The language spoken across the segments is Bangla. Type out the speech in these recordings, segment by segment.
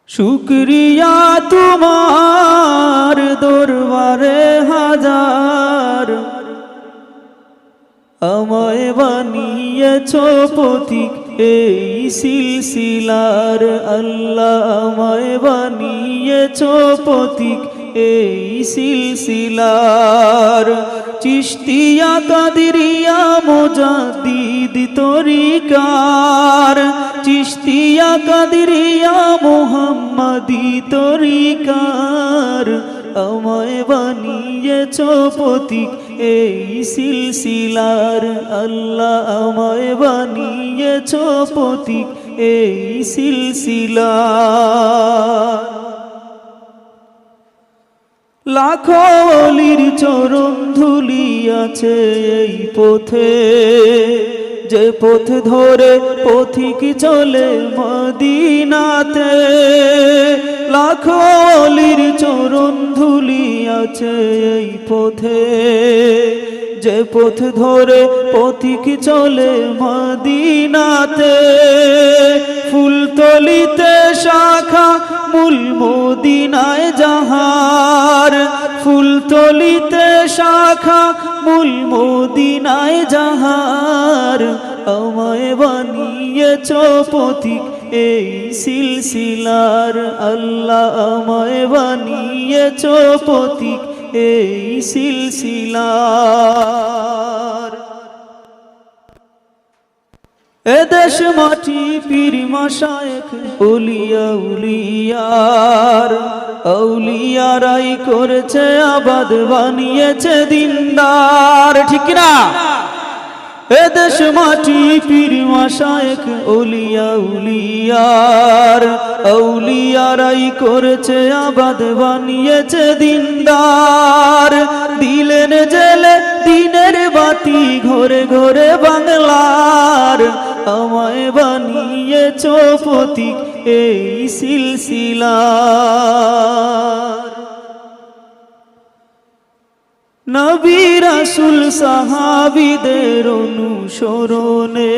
শুকরিয়া তোমার দরবারে হাজার, আমায় বানিয়েছ পথিক এই সিলসিলার। আল্লাহ আমায় বানিয়েছ পথিক এই সিলসিলার। চিশতিয়া কাদরিয়া মুজাদ্দিদ তরিকার, চিশতিয়া কাদরিয়া মুহাম্মাদি তরিকার। আমায় বানিয়েছ পথিক এই সিলসিলার। আল্লাহ আমায় বানিয়েছ পথিক এই সিলসিলার। লাখো অলির চরণ ধুলি আছে এই পথে, যে পথ ধরে পথিক চলে মদিনাতে। লাখো অলির চরণ ধুলি আছে এই পথে, যে পথ ধরে পথিক চলে মদিনাতে। ফুলতলিতে শাখা মূল মদিনায় যাহার, ফুলতলিতে শাখা মূল মদিনায় যাহার। আমায় বানিয়েছ পথিক এই সিলসিলার। আল্লাহ আমায় বানিয়েছ পথিক এই সিলসিলার। এদেশ মাটি পীর মাশায়েখ আউলিয়া উলিয়ার, আউলিয়ারাই করেছে আবাদ বানিয়েছে দিনদার। ঠিক না? এদেশ মাটি পীর মাশায়েখ আউলিয়া উলিয়ার, আউলিয়ারাই করেছে আবাদ বানিয়েছে দিনদার। দিলেন জেলে দিনের বাতি ঘরে ঘরে বাংলার। আমায় বানিয়েছ পথিক এই সিলসিলার। নবী রাসূল সাহাবীদের অনুসরণে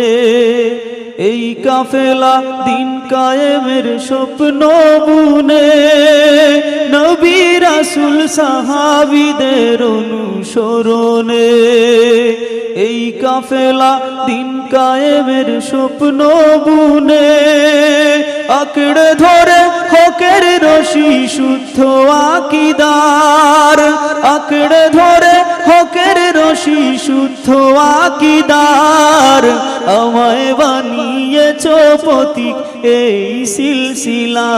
এই কাফেলা দিন কায়েমের স্বপ্ন বুনে। নবী রাসূল সাহাবীদের অনুসরণে এই কাফেলা দিন কায়েমের স্বপ্ন বুনে। আঁকড়ে ধরে হকের রশি শুদ্ধ আকীদার, আঁকড়ে ধরে হকের রশি শুদ্ধ আকীদার। আমায় বানিয়েছ পথিক এই সিলসিলা।